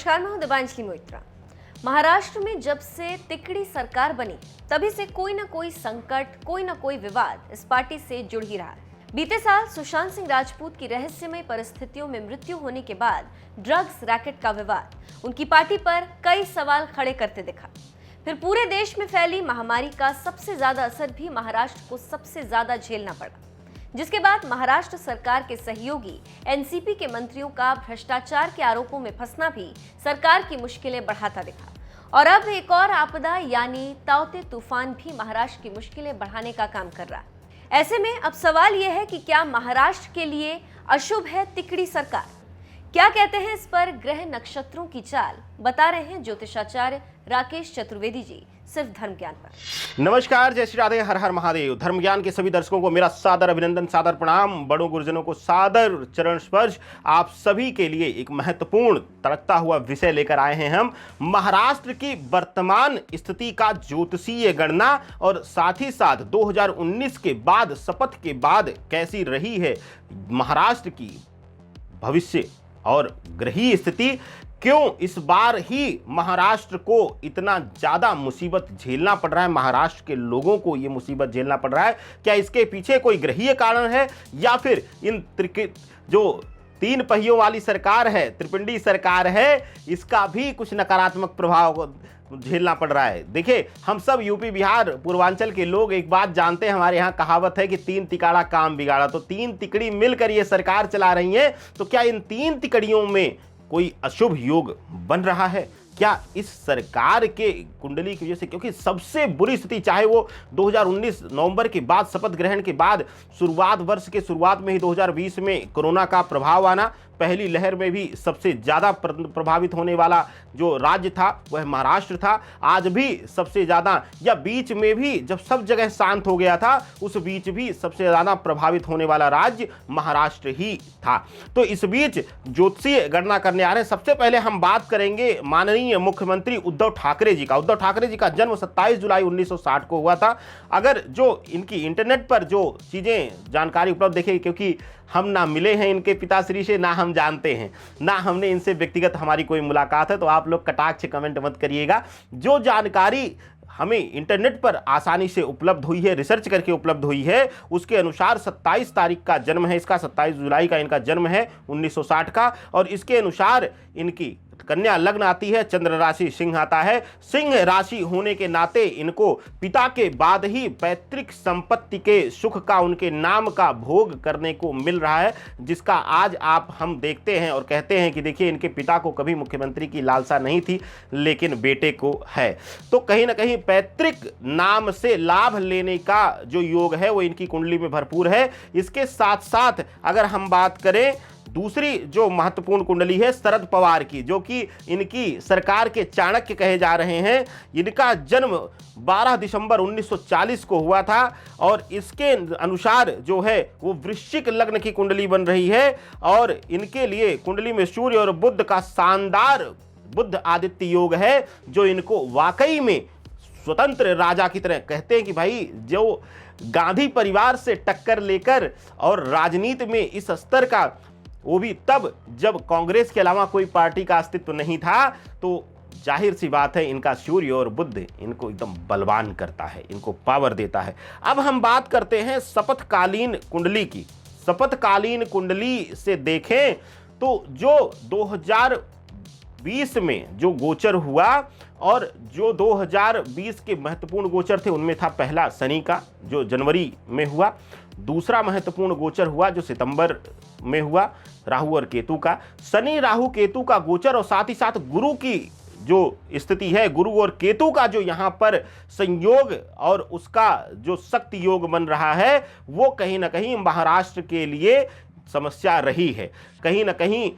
नमस्कार, मैं हूं दिबांजलि मोइत्रा। महाराष्ट्र में जब से तिकड़ी सरकार बनी तभी से कोई ना कोई संकट, कोई ना कोई विवाद इस पार्टी से जुड़ ही रहा है। बीते साल सुशांत सिंह राजपूत की रहस्यमय परिस्थितियों में मृत्यु होने के बाद ड्रग्स रैकेट का विवाद उनकी पार्टी पर कई सवाल खड़े करते दिखा। फिर पूरे देश में फैली महामारी का सबसे ज्यादा असर भी महाराष्ट्र को सबसे ज्यादा झेलना पड़ा, जिसके बाद महाराष्ट्र सरकार के सहयोगी एनसीपी के मंत्रियों का भ्रष्टाचार के आरोपों में फंसना भी सरकार की मुश्किलें बढ़ाता दिखा। और अब एक और आपदा यानी ताउते तूफान भी महाराष्ट्र की मुश्किलें बढ़ाने का काम कर रहा है। ऐसे में अब सवाल यह है कि क्या महाराष्ट्र के लिए अशुभ है तिकड़ी सरकार? क्या कहते हैं इस पर ग्रह नक्षत्रों की चाल, बता रहे हैं ज्योतिषाचार्य राकेश चतुर्वेदी जी, सिर्फ धर्म ज्ञान पर। नमस्कार, जय श्री राधे, हर हर महादेव। धर्म ज्ञान के सभी दर्शकों को मेरा सादर अभिनंदन, सादर प्रणाम। बड़ों गुरुजनों को सादर चरण स्पर्श। आप सभी के लिए एक महत्वपूर्ण तड़कता हुआ विषय लेकर आए हैं हम। महाराष्ट्र की वर्तमान स्थिति का ज्योतिषीय गणना और साथ ही साथ 2019 के बाद, शपथ के बाद कैसी रही है महाराष्ट्र की भविष्य और ग्रहीय स्थिति, क्यों इस बार ही महाराष्ट्र को इतना ज़्यादा मुसीबत झेलना पड़ रहा है, महाराष्ट्र के लोगों को ये मुसीबत झेलना पड़ रहा है। क्या इसके पीछे कोई ग्रहीय कारण है या फिर इन जो तीन पहियों वाली सरकार है, त्रिपिंडी सरकार है, इसका भी कुछ नकारात्मक प्रभाव झेलना पड़ रहा है। देखिए, हम सब यूपी बिहार पूर्वांचल के लोग एक बात जानते हैं, हमारे यहाँ कहावत है कि तीन तिकाड़ा काम बिगाड़ा। तो तीन तिकड़ी मिलकर ये सरकार चला रही है, तो क्या इन तीन तिकड़ियों में कोई अशुभ योग बन रहा है? क्या इस सरकार के कुंडली की वजह से, क्योंकि सबसे बुरी स्थिति, चाहे वो 2019 नवंबर के बाद, शपथ ग्रहण के बाद, वर्ष के शुरुआत में ही 2020 में कोरोना का प्रभाव आना, पहली लहर में भी सबसे ज़्यादा प्रभावित होने वाला जो राज्य था वह महाराष्ट्र था। आज भी सबसे ज़्यादा, या बीच में भी जब सब जगह शांत हो गया था, उस बीच भी सबसे ज़्यादा प्रभावित होने वाला राज्य महाराष्ट्र ही था। तो इस बीच ज्योतिषीय गणना करने आ रहे हैं। सबसे पहले हम बात करेंगे माननीय मुख्यमंत्री उद्धव ठाकरे जी का। उद्धव ठाकरे जी का जन्म 27 जुलाई 1960 को हुआ था। अगर जो इनकी इंटरनेट पर जो चीज़ें जानकारी उपलब्ध देखें, क्योंकि हम ना मिले हैं इनके पिताश्री से, ना हम जानते हैं, ना हमने इनसे व्यक्तिगत हमारी कोई मुलाकात है, तो आप लोग कटाक्ष कमेंट मत करिएगा। जो जानकारी हमें इंटरनेट पर आसानी से उपलब्ध हुई है, रिसर्च करके उपलब्ध हुई है, उसके अनुसार 27 तारीख का जन्म है इसका, 27 जुलाई का इनका जन्म है 1960 का। और इसके अनुसार इनकी कन्या लग्न आती है, चंद्र राशि सिंह आता है। सिंह राशि होने के नाते इनको पिता के बाद ही पैतृक संपत्ति के सुख का, उनके नाम का भोग करने को मिल रहा है, जिसका आज हम देखते हैं और कहते हैं कि देखिए, इनके पिता को कभी मुख्यमंत्री की लालसा नहीं थी, लेकिन बेटे को है। तो कहीं ना कहीं पैतृक नाम से लाभ लेने का जो योग है वो इनकी कुंडली में भरपूर है। इसके साथ साथ अगर हम बात करें दूसरी जो महत्वपूर्ण कुंडली है शरद पवार की, जो कि इनकी सरकार के चाणक्य कहे जा रहे हैं। इनका जन्म 12 दिसंबर 1940 को हुआ था और इसके अनुसार जो है वो वृश्चिक लग्न की कुंडली बन रही है। और इनके लिए कुंडली में सूर्य और बुध का शानदार बुध आदित्य योग है, जो इनको वाकई में स्वतंत्र राजा की तरह, कहते हैं कि भाई जो गांधी परिवार से टक्कर लेकर और राजनीति में इस स्तर का, वो भी तब जब कांग्रेस के अलावा कोई पार्टी का अस्तित्व नहीं था, तो जाहिर सी बात है इनका सूर्य और बुध इनको एकदम बलवान करता है, इनको पावर देता है। अब हम बात करते हैं शपथकालीन कुंडली की। शपथकालीन कुंडली से देखें तो जो 2020 में जो गोचर हुआ और जो 2020 के महत्वपूर्ण गोचर थे, उनमें था पहला शनि का जो जनवरी में हुआ, दूसरा महत्वपूर्ण गोचर हुआ जो सितंबर में हुआ राहु और केतु का। शनि राहु केतु का गोचर और साथ ही साथ गुरु की जो स्थिति है, गुरु और केतु का जो यहाँ पर संयोग और उसका जो शक्ति योग बन रहा है, वो कहीं ना कहीं महाराष्ट्र के लिए समस्या रही है। कहीं ना कहीं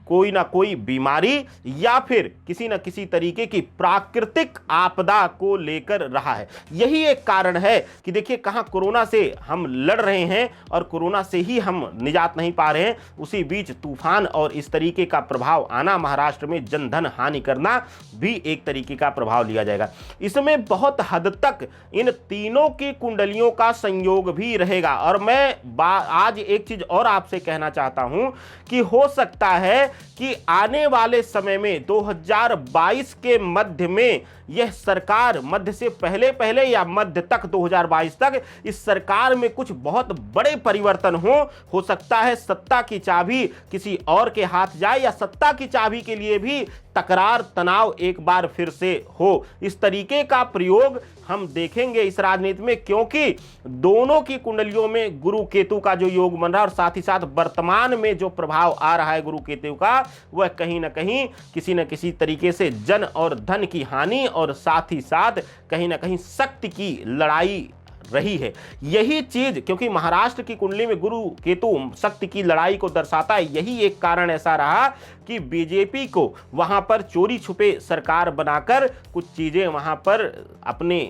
कोई ना कोई बीमारी या फिर किसी न किसी तरीके की प्राकृतिक आपदा को लेकर रहा है। यही एक कारण है कि देखिए, कहाँ कोरोना से हम लड़ रहे हैं और कोरोना से ही हम निजात नहीं पा रहे हैं, उसी बीच तूफान और इस तरीके का प्रभाव आना, महाराष्ट्र में जनधन हानि करना भी एक तरीके का प्रभाव लिया जाएगा। इसमें बहुत हद तक इन तीनों की कुंडलियों का संयोग भी रहेगा। और मैं आज एक चीज और आपसे कहना चाहता हूं कि हो सकता है कि आने वाले समय में 2022 के मध्य में यह सरकार, मध्य से पहले पहले या मध्य तक 2022 तक इस सरकार में कुछ बहुत बड़े परिवर्तन हो सकता है सत्ता की चाबी किसी और के हाथ जाए, या सत्ता की चाबी के लिए भी तकरार तनाव एक बार फिर से हो। इस तरीके का प्रयोग हम देखेंगे इस राजनीति में, क्योंकि दोनों की कुंडलियों में गुरु केतु का जो योग बन रहा है और साथ ही साथ वर्तमान में जो प्रभाव आ रहा है गुरु केतु का, वह कहीं ना कहीं किसी न किसी तरीके से जन और धन की हानि और साथ ही साथ कहीं ना कहीं शक्ति की लड़ाई रही है। यही चीज, क्योंकि महाराष्ट्र की कुंडली में गुरु केतु शक्ति की लड़ाई को दर्शाता है, यही एक कारण ऐसा रहा कि बीजेपी को वहां पर चोरी छुपे सरकार बनाकर कुछ चीजें वहां पर अपने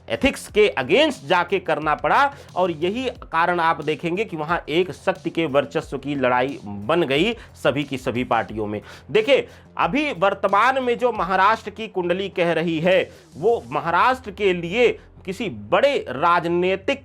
एथिक्स के अगेंस्ट जाके करना पड़ा, और यही कारण आप देखेंगे कि वहां एक शक्ति के वर्चस्व की लड़ाई बन गई सभी की सभी पार्टियों में। देखिए, अभी वर्तमान में जो महाराष्ट्र की कुंडली कह रही है, वो महाराष्ट्र के लिए किसी बड़े राजनीतिक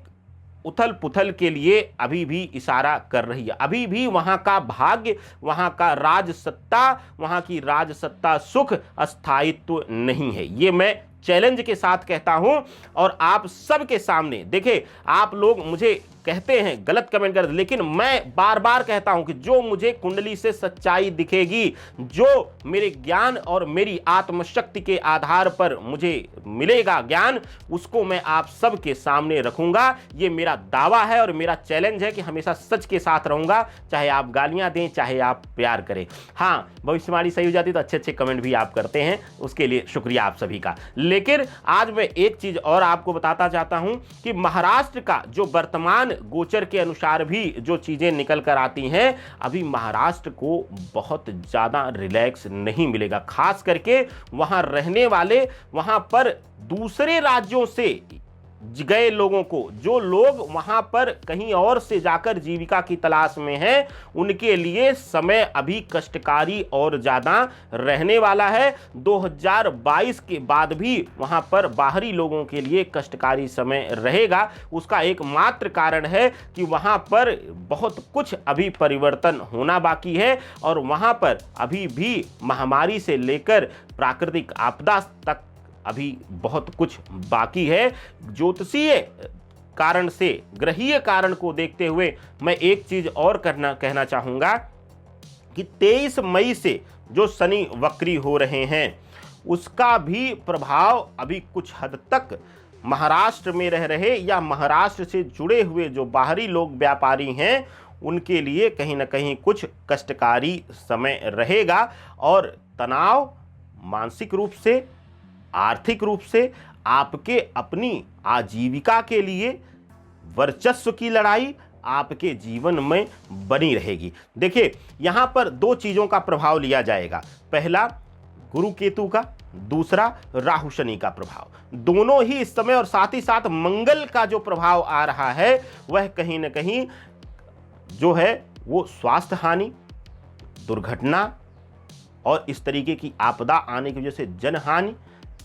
उथल पुथल के लिए अभी भी इशारा कर रही है। अभी भी वहां का भाग्य, वहां का राजसत्ता, वहां की राजसत्ता सुख अस्थायित्व नहीं है। ये मैं चैलेंज के साथ कहता हूं और आप सबके सामने। देखिए, आप लोग मुझे कहते हैं गलत कमेंट करते, लेकिन मैं बार बार कहता हूं कि जो मुझे कुंडली से सच्चाई दिखेगी, जो मेरे ज्ञान और मेरी आत्मशक्ति के आधार पर मुझे मिलेगा ज्ञान, उसको मैं आप सबके सामने रखूंगा। ये मेरा दावा है और मेरा चैलेंज है कि हमेशा सच के साथ रहूंगा, चाहे आप गालियां दें, चाहे आप प्यार करें। हाँ, भविष्यवाणी सही हो जाती तो अच्छे अच्छे कमेंट भी आप करते हैं, उसके लिए शुक्रिया आप सभी का। लेकिन आज मैं एक चीज और आपको बताता चाहता हूं कि महाराष्ट्र का जो वर्तमान गोचर के अनुसार भी जो चीजें निकल कर आती हैं, अभी महाराष्ट्र को बहुत ज्यादा रिलैक्स नहीं मिलेगा। खास करके वहां रहने वाले, वहां पर दूसरे राज्यों से गए लोगों को, जो लोग वहां पर कहीं और से जाकर जीविका की तलाश में हैं, उनके लिए समय अभी कष्टकारी और ज्यादा रहने वाला है। 2022 के बाद भी वहां पर बाहरी लोगों के लिए कष्टकारी समय रहेगा। उसका एकमात्र कारण है कि वहां पर बहुत कुछ अभी परिवर्तन होना बाकी है और वहां पर अभी भी महामारी से लेकर प्राकृतिक आपदा तक अभी बहुत कुछ बाकी है। ज्योतिषीय कारण से, ग्रहीय कारण को देखते हुए मैं एक चीज और कहना चाहूंगा कि 23 मई से जो शनि वक्री हो रहे हैं, उसका भी प्रभाव अभी कुछ हद तक महाराष्ट्र में रह रहे या महाराष्ट्र से जुड़े हुए जो बाहरी लोग व्यापारी हैं, उनके लिए कहीं ना कहीं कुछ कष्टकारी समय रहेगा। और तनाव मानसिक रूप से, आर्थिक रूप से, आपके अपनी आजीविका के लिए वर्चस्व की लड़ाई आपके जीवन में बनी रहेगी। देखिए, यहां पर दो चीजों का प्रभाव लिया जाएगा। पहला गुरु केतु का, दूसरा राहु शनि का प्रभाव। दोनों ही इस समय, और साथ ही साथ मंगल का जो प्रभाव आ रहा है, वह कहीं ना कहीं जो है वो स्वास्थ्य हानि, दुर्घटना और इस तरीके की आपदा आने की वजह से जनहानि,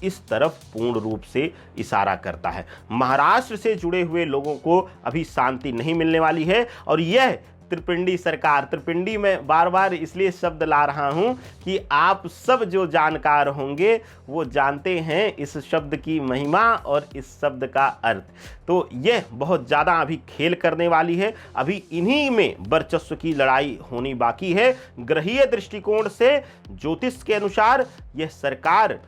इस तरफ पूर्ण रूप से इशारा करता है। महाराष्ट्र से जुड़े हुए लोगों को अभी शांति नहीं मिलने वाली है। और यह त्रिपिंडी सरकार, त्रिपिंडी में बार बार इसलिए शब्द ला रहा हूं कि आप सब जो जानकार होंगे वो जानते हैं इस शब्द की महिमा और इस शब्द का अर्थ। तो यह बहुत ज़्यादा अभी खेल करने वाली है। अभी इन्हीं में वर्चस्व की लड़ाई होनी बाकी है। ग्रहीय दृष्टिकोण से, ज्योतिष के अनुसार यह सरकार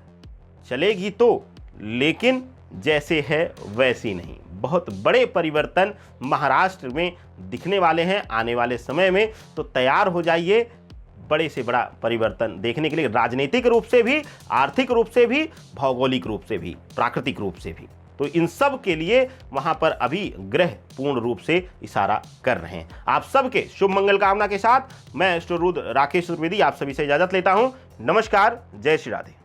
चलेगी तो, लेकिन जैसे है वैसी नहीं। बहुत बड़े परिवर्तन महाराष्ट्र में दिखने वाले हैं आने वाले समय में। तो तैयार हो जाइए बड़े से बड़ा परिवर्तन देखने के लिए, राजनीतिक रूप से भी, आर्थिक रूप से भी, भौगोलिक रूप से भी, प्राकृतिक रूप से भी। तो इन सब के लिए वहां पर अभी ग्रह पूर्ण रूप से इशारा कर रहे हैं। आप सबके शुभ मंगल कामना के साथ मैं एस्ट्रो रुद्र राकेश चतुर्वेदी आप सभी से इजाजत लेता हूं। नमस्कार, जय श्री राधे।